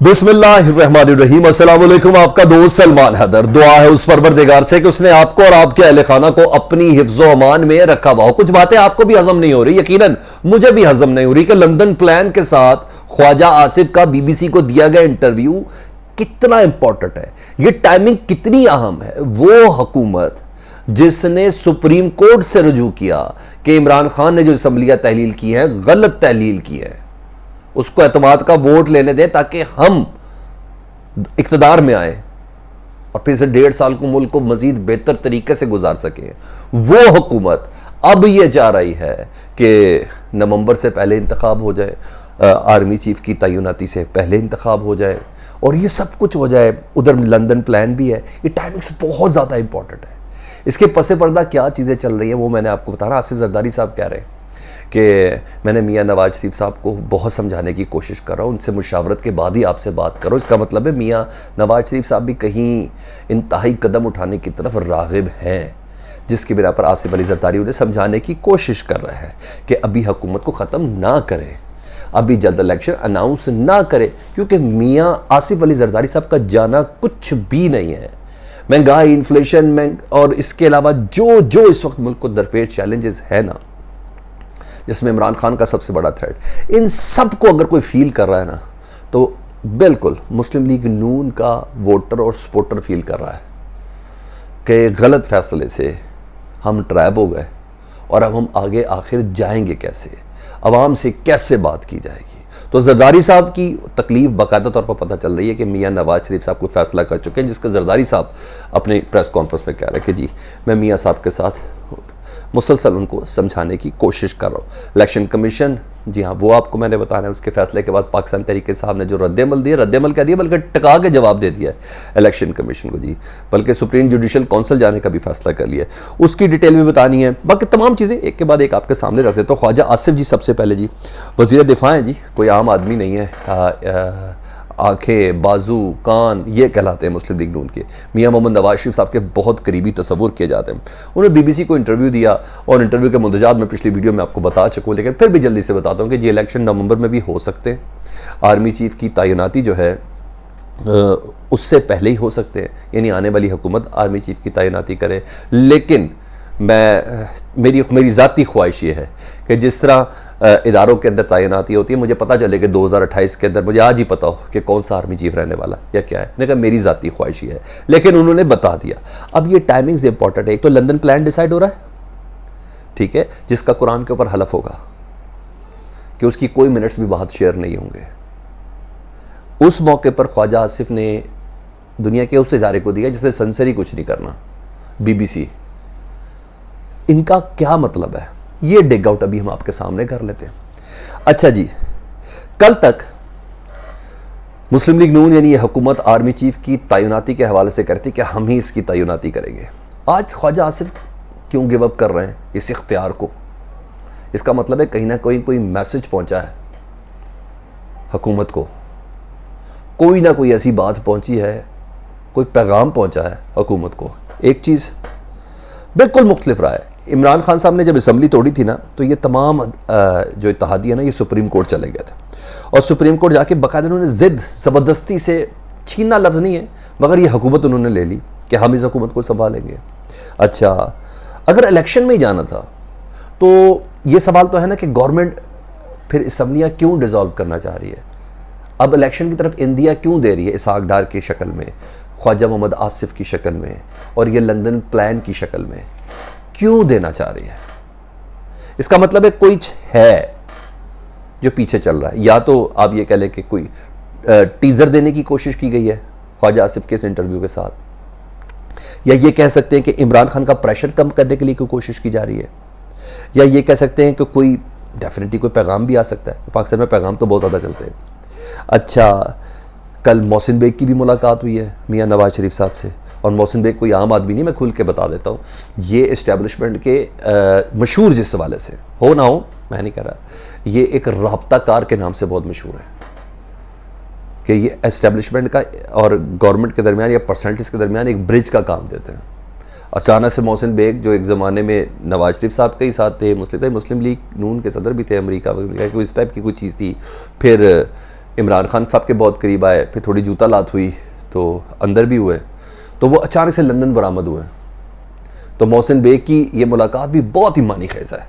बिस्मिल्लाहिर्रहमानिर्रहीम। अस्सलाम वालेकुम। आपका दोस्त सलमान हैदर। दुआ है उस परवरदिगार से कि उसने आपको और आपके अहले खाना को अपनी हिफ्ज़ो अमान में रखा हुआ हो। कुछ बातें आपको भी हजम नहीं हो रही, यकीनन मुझे भी हजम नहीं हो रही कि लंदन प्लान के साथ ख्वाजा आसिफ का बीबीसी को दिया गया इंटरव्यू कितना इंपॉर्टेंट है, यह टाइमिंग कितनी अहम है। वो हुकूमत जिसने सुप्रीम कोर्ट से रुजू किया कि इमरान खान ने जो असम्बलियां तहलील की हैं गलत तहलील की है, उसको एतमाद का वोट लेने दें ताकि हम इक्तदार में आए और फिर से 1.5 साल को मुल्क को मजीद बेहतर तरीके से गुजार सके। वो हुकूमत अब ये चाह रही है कि नवंबर से पहले इंतखाब हो जाए, आर्मी चीफ की तैनाती से पहले इंतखाब हो जाए और ये सब कुछ हो जाए। उधर लंदन प्लान भी है। ये टाइमिंग्स बहुत ज़्यादा इंपॉर्टेंट है। इसके पसे पर्दा क्या चीज़ें चल रही हैं वो मैंने आपको बता रहा। आसिफ जरदारी साहब कह रहे हैं कि मैंने मियां नवाज शरीफ साहब को बहुत समझाने की कोशिश कर रहा हूँ, उनसे मुशावरत के बाद ही आपसे बात करो। इसका मतलब है मियां नवाज शरीफ साहब भी कहीं इंतहाई कदम उठाने की तरफ राग़िब हैं, जिसकी बिना पर आसिफ अली जरदारी उन्हें समझाने की कोशिश कर रहे हैं कि अभी हुकूमत को ख़त्म ना करें, अभी जल्द इलेक्शन अनाउंस ना करें, क्योंकि मियां आसिफ अली जरदारी साहब का जाना कुछ भी नहीं है। महंगाई, इन्फ्लेशन में और इसके अलावा जो जो इस वक्त मुल्क को दरपेश चैलेंजेस है ना, जिसमें इमरान खान का सबसे बड़ा थ्रेट, इन सब को अगर कोई फील कर रहा है ना, तो बिल्कुल मुस्लिम लीग नून का वोटर और सपोर्टर फील कर रहा है कि गलत फैसले से हम ट्रैप हो गए और अब हम आगे आखिर जाएंगे कैसे, अवाम से कैसे बात की जाएगी। तो जरदारी साहब की तकलीफ बाकायदा तौर पर पता चल रही है कि मियां नवाज शरीफ साहब को फैसला कर चुके हैं, जिसका जरदारी साहब अपने प्रेस कॉन्फ्रेंस में कह रहे हैं कि जी मैं मियां साहब के साथ मुसलसल उनको समझाने की कोशिश कर रहा हूँ। इलेक्शन कमीशन, जी हाँ, वो आपको मैंने बताया, उसके फैसले के बाद पाकिस्तान तहरीक साहब ने जो रद्दमल दिया, रद्दमल कह दिया बल्कि टका के जवाब दे दिया है इलेक्शन कमीशन को जी, बल्कि सुप्रीम जुडिशल काउंसिल जाने का भी फैसला कर लिया। उसकी डिटेल में बतानी है, बाकी तमाम चीज़ें एक के बाद एक आपके सामने रख देते। तो ख्वाजा आसिफ जी सबसे पहले जी वज़ीर दिफा हैं जी, कोई आम आदमी नहीं है। आंखें, बाजू, कान ये कहलाते हैं मुस्लिम लीग नून के। मियां मोहम्मद नवाज शरीफ साहब के बहुत करीबी तस्वुर किए जाते हैं। उन्होंने बीबीसी को इंटरव्यू दिया और इंटरव्यू के मुंतजात में पिछली वीडियो में आपको बता चुका हूँ, लेकिन फिर भी जल्दी से बताता हूँ कि ये इलेक्शन नवंबर में भी हो सकते हैं। आर्मी चीफ की तैनाती जो है उससे पहले ही हो सकते हैं, यानी आने वाली हुकूमत आर्मी चीफ की तैनाती करे। लेकिन मेरी ज़ाती ख्वाहिश ये है कि जिस तरह इदारों के अंदर तैनाती होती है, मुझे पता चले कि 2028 के अंदर मुझे आज ही पता हो कि कौन सा आर्मी चीफ रहने वाला या क्या है। मैंने कहा मेरी ज़ाती ख्वाहिश ये है, लेकिन उन्होंने बता दिया। अब ये टाइमिंग्स इंपॉर्टेंट है। एक तो लंदन प्लान डिसाइड हो रहा है, ठीक है, जिसका कुरान के ऊपर हलफ होगा कि उसकी कोई मिनट्स भी बात शेयर नहीं होंगे। उस मौके पर ख्वाजा आसिफ ने दुनिया के उस इदारे को दिया जिसने सेंसर ही कुछ नहीं करना, BBC। इनका क्या मतलब है, ये डिग आउट अभी हम आपके सामने कर लेते हैं। अच्छा जी, कल तक मुस्लिम लीग नून यानी हुकूमत आर्मी चीफ की तैनाती के हवाले से करती कि हम ही इसकी तैनाती करेंगे। आज ख्वाजा आसिफ क्यों गिव अप कर रहे हैं इस इख्तियार को? इसका मतलब है कहीं ना कहीं कोई मैसेज पहुंचा है हुकूमत को, कोई ना कोई ऐसी बात पहुंची है, कोई पैगाम पहुंचा है हुकूमत को। एक चीज़ बिल्कुल मुख्तलिफ रहा है। इमरान खान साहब ने जब असम्बली तोड़ी थी ना, तो ये तमाम जो इत्तेहादी है ना, ये सुप्रीम कोर्ट चले गए थे और सुप्रीम कोर्ट जाके बाकायदा उन्होंने ज़िद ज़बरदस्ती से, छीनना लफ्ज़ नहीं है, मगर ये हुकूमत उन्होंने ले ली कि हम इस हुकूमत को संभालेंगे। अच्छा, अगर इलेक्शन में ही जाना था तो ये सवाल तो है ना कि गवर्नमेंट फिर असम्बलियाँ क्यों डिज़ोल्व करना चाह रही है, अब इलेक्शन की तरफ इंदिया क्यों दे रही है, इसाक डार की शक्ल में, ख्वाजा मोहम्मद आसिफ की शक्ल में और ये लंदन प्लान की शक्ल में क्यों देना चाह रही है? इसका मतलब है कोई है जो पीछे चल रहा है। या तो आप ये कह लें कि कोई टीजर देने की कोशिश की गई है ख्वाजा आसिफ के इस इंटरव्यू के साथ, या ये कह सकते हैं कि इमरान खान का प्रेशर कम करने के लिए कोई कोशिश की जा रही है, या ये कह सकते हैं कि कोई डेफिनेटली कोई पैगाम भी आ सकता है। पाकिस्तान में पैगाम तो बहुत ज़्यादा चलते हैं। अच्छा, कल मोहसिन बेग की भी मुलाकात हुई है मियां नवाज शरीफ साहब से, और मोहसिन बेग कोई आम आदमी नहीं, मैं खुल के बता देता हूँ। ये इस्टेब्लिशमेंट के मशहूर, जिस हवाले से हो ना हो मैं नहीं कह रहा, ये एक राब्ताकार के नाम से बहुत मशहूर है कि ये इस्टेब्लिशमेंट का और गवर्नमेंट के दरमियान या पर्सनैलिटीज़ के दरमियान एक ब्रिज का काम देते हैं। अचानक से मोहसिन बेग जो एक ज़माने में नवाज शरीफ साहब के ही साथ थे, मुस्लिम लीग नून के सदर भी थे, अमेरिका वगैरह की इस टाइप की कोई चीज़ थी, फिर इमरान खान साहब के बहुत करीब आए, फिर थोड़ी जूता लात हुई तो अंदर भी हुए, तो वो अचानक से लंदन बरामद हुए। तो मोहसिन बेग की ये मुलाकात भी बहुत ही मानी खेज है,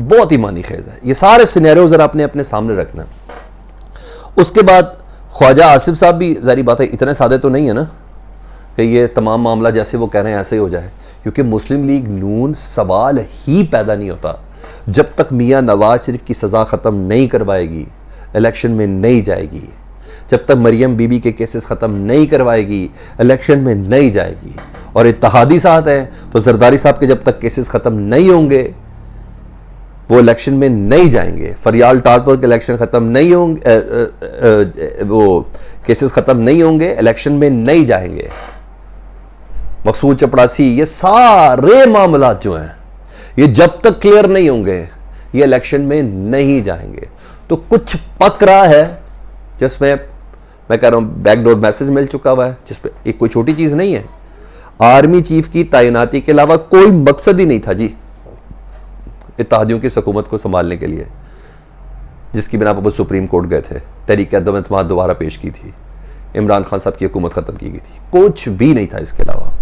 बहुत ही मानी खेज है। ये सारे सिनेरियो ज़रा आपने अपने सामने रखना। उसके बाद ख्वाजा आसिफ साहब भी, ज़ाहिर बात है इतने सादे तो नहीं है ना कि ये तमाम मामला जैसे वो कह रहे हैं ऐसे ही हो जाए, क्योंकि मुस्लिम लीग नून सवाल ही पैदा नहीं होता जब तक मियाँ नवाज शरीफ की सज़ा ख़त्म नहीं करवाएगी, इलेक्शन में नहीं जाएगी। जब तक मरियम बीबी के केसेस ख़त्म नहीं करवाएगी, इलेक्शन में नहीं जाएगी। और इत्तेहादी साथ हैं तो जरदारी साहब के जब तक केसेस ख़त्म नहीं होंगे वो इलेक्शन में नहीं जाएंगे। फरियाल टारपुर के इलेक्शन ख़त्म नहीं होंगे, वो केसेस ख़त्म नहीं होंगे, इलेक्शन में नहीं जाएंगे। मकसूद चपड़ासी, ये सारे मामला जो हैं ये जब तक क्लियर नहीं होंगे ये इलेक्शन में नहीं जाएंगे। तो कुछ पक रहा है जिसमें मैं कह रहा हूं बैकडोर मैसेज मिल चुका हुआ है, जिसपे एक कोई छोटी चीज नहीं है। आर्मी चीफ की तैनाती के अलावा कोई मकसद ही नहीं था जी इत्तेहादियों की हुकूमत को संभालने के लिए, जिसकी बिना पर सुप्रीम कोर्ट गए थे, तहरीक अदम एतमाद दोबारा पेश की थी, इमरान खान साहब की हुकूमत खत्म की गई थी, कुछ भी नहीं था इसके अलावा।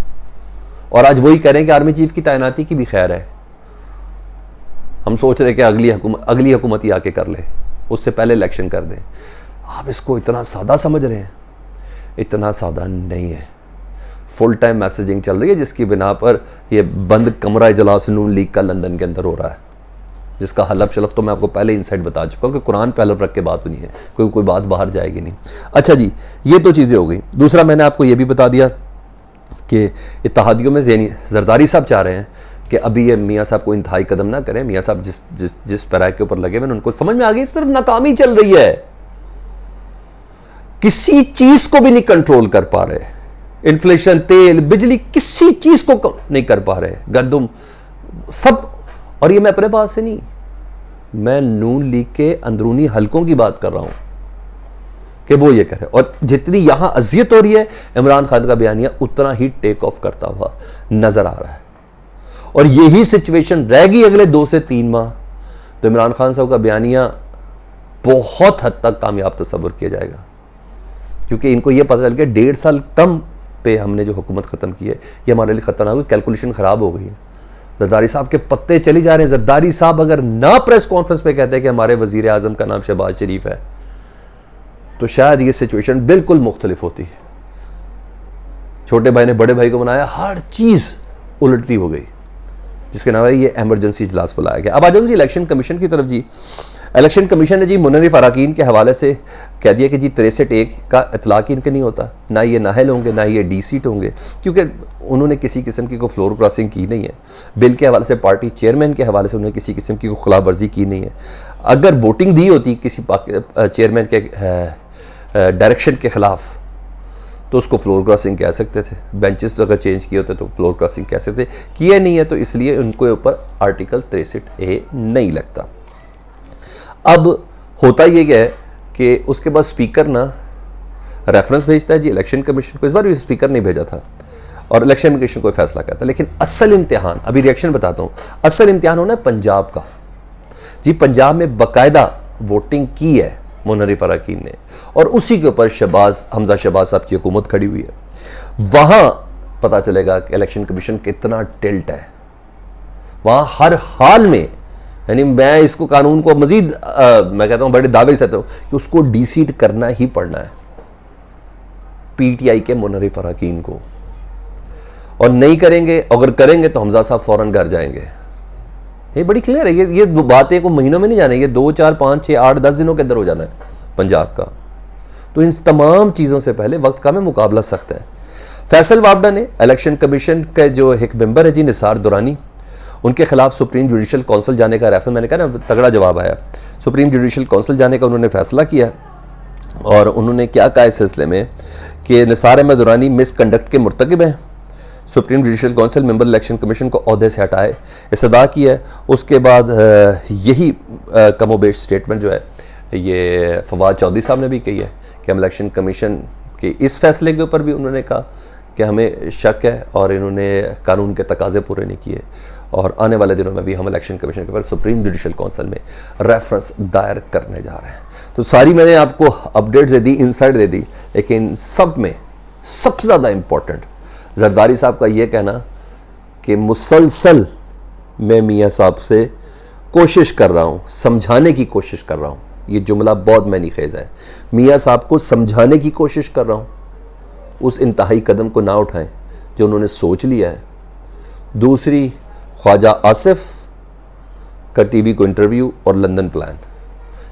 और आज वही कह रहे हैं कि आर्मी चीफ की तैनाती की भी खैर है। हम सोच रहे कि अगली हुकूमत ही आके कर ले, उससे पहले इलेक्शन कर दें। आप इसको इतना सादा समझ रहे हैं, इतना सादा नहीं है। फुल टाइम मैसेजिंग चल रही है जिसकी बिना पर यह बंद कमरा इजलास नून लीग का लंदन के अंदर हो रहा है, जिसका हलफ शलफ तो मैं आपको पहले इनसाइड बता चुका हूँ कि कुरान पे हलफ रख के बात नहीं है, कोई बात बाहर जाएगी नहीं। अच्छा जी, ये तो चीज़ें हो गई। दूसरा मैंने आपको ये भी बता दिया कि इत्तेहादियों में यानी जरदारी साहब चाह रहे हैं कि अभी ये मियाँ साहब को इंतहाई कदम ना करें। मियाँ साहब जिस पैराग के ऊपर लगे मैंने उनको समझ में आ गई सिर्फ नाकामी चल रही है, किसी चीज को भी नहीं कंट्रोल कर पा रहे। इन्फ्लेशन, तेल, बिजली, किसी चीज को नहीं कर पा रहे, गंदम सब। और ये मैं अपने पास से नहीं, मैं नून लीग के अंदरूनी हलकों की बात कर रहा हूं कि वो ये करे। और जितनी यहां अजियत हो रही है इमरान खान का बयानिया उतना ही टेक ऑफ करता हुआ नजर आ रहा है। और यही सिचुएशन रहेगी अगले 2 से 3 माह, तो इमरान खान साहब का बयानिया बहुत हद तक कामयाब तस्वर किया जाएगा, क्योंकि इनको यह पता चल गया 1.5 साल कम पे हमने जो हुकूमत ख़त्म की है ये हमारे लिए खतरनाक हुई, कैलकुलेशन ख़राब हो गई है। जरदारी साहब के पत्ते चली जा रहे हैं। जरदारी साहब अगर ना प्रेस कॉन्फ्रेंस पे कहते हैं कि हमारे वजीर आज़म का नाम शहबाज शरीफ है, तो शायद ये सिचुएशन बिल्कुल मुख्तलिफ होती है। छोटे भाई ने बड़े भाई को बनाया, हर चीज़ उलटी हो गई, जिसके नाम है ये एमरजेंसी इजलास बुलाया गया। अब आ जाऊँ जी इलेक्शन कमीशन की तरफ। जी इलेक्शन कमीशन ने जी मुनर्रिफ अरकान के हवाले से कह दिया कि जी 63 का इतलाक इनके नहीं होता, ना ये नाहल होंगे ना ये डी सीट होंगे, क्योंकि उन्होंने किसी किस्म की कोई फ्लोर क्रॉसिंग की नहीं है। बिल के हवाले से, पार्टी चेयरमैन के हवाले से उन्होंने किसी किस्म की कोई खिलाफ वर्जी की नहीं है। अगर वोटिंग दी होती किसी चेयरमैन के डायरेक्शन के ख़िलाफ़ तो उसको फ्लोर क्रॉसिंग कह सकते थे, बेंचेस अगर चेंज किए होते तो फ्लोर क्रॉसिंग कह सकते, किए नहीं है तो इसलिए उनके ऊपर आर्टिकल 63A नहीं लगता। अब होता ये क्या है कि उसके बाद स्पीकर ना रेफरेंस भेजता है जी इलेक्शन कमीशन को। इस बार भी स्पीकर नहीं भेजा था और इलेक्शन कमीशन कोई फैसला करता है, लेकिन असल इम्तिहान, अभी रिएक्शन बताता हूँ, असल इम्तिहान होना है पंजाब का। जी पंजाब में बाकायदा वोटिंग की है मुनर्रिफ अरकान ने, और उसी के ऊपर हमजा शहबाज साहब की हुकूमत खड़ी हुई है। वहां पता चलेगा कि इलेक्शन कमीशन कितना टिल्ट है। वहां हर हाल में, यानी मैं इसको कानून को मजीद मैं कहता हूं बड़े दावे से कहता हूं कि उसको डीसीट करना ही पड़ना है पीटीआई के मुनर्रिफ अरकान को, और नहीं करेंगे, अगर करेंगे तो हमजा साहब फौरन घर जाएंगे। ये बड़ी क्लियर है, ये बातें को महीनों में नहीं जाने, ये 2, 4, 5, 6, 8, 10 दिनों के अंदर हो जाना है पंजाब का। तो इन तमाम चीज़ों से पहले वक्त का में मुकाबला सख्त है। फैसल वाबडा ने इलेक्शन कमीशन के जो एक मेंबर है जी निसार दुरानी, उनके खिलाफ सुप्रीम जुडिशल काउंसिल जाने का रेफर, मैंने कहा ना तगड़ा जवाब आया, सुप्रीम जुडिशल काउंसिल जाने का उन्होंने फैसला किया। और उन्होंने क्या कहा इस सिलसिले में कि निसार अहमद दुरानी मिसकंडक्ट के मुर्तकिब हैं, supreme judicial council member election commission को ओहदे से हटाए, इस्तदा की है। उसके बाद यही कमोबेश स्टेटमेंट जो है ये फवाद चौधरी साहब ने भी कही है कि हम इलेक्शन कमीशन के इस फैसले के ऊपर भी उन्होंने कहा कि हमें शक है और इन्होंने कानून के तकाजे पूरे नहीं किए, और आने वाले दिनों में भी हम इलेक्शन कमीशन के ऊपर सुप्रीम जुडिशल काउंसिल में रेफरेंस दायर करने जा रहे हैं। तो सारी मैंने आपको अपडेट्स दे दी, इंसाइट दे दी, लेकिन सब में सबसे ज़्यादा इम्पोर्टेंट जरदारी साहब का ये कहना कि मुसलसल मैं मियाँ साहब से कोशिश कर रहा हूँ, समझाने की कोशिश कर रहा हूँ। ये जुमला बहुत मैनी खेज है। मियाँ साहब को समझाने की कोशिश कर रहा हूँ, उस इंतहाई कदम को ना उठाएं जो उन्होंने सोच लिया है। दूसरी, ख्वाजा आसिफ का टीवी को इंटरव्यू और लंदन प्लान,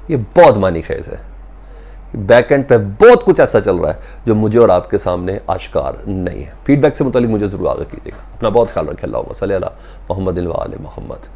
ये बहुत मानी खेज है। बैक एंड पे बहुत कुछ ऐसा चल रहा है जो मुझे और आपके सामने आश्कार नहीं है। फीडबैक से मुतालिक मुझे ज़रूर आगाह कीजिएगा। अपना बहुत ख्याल रखें। अल्लाहुम्मा सल्ली अला मुहम्मद व आले मुहम्मद।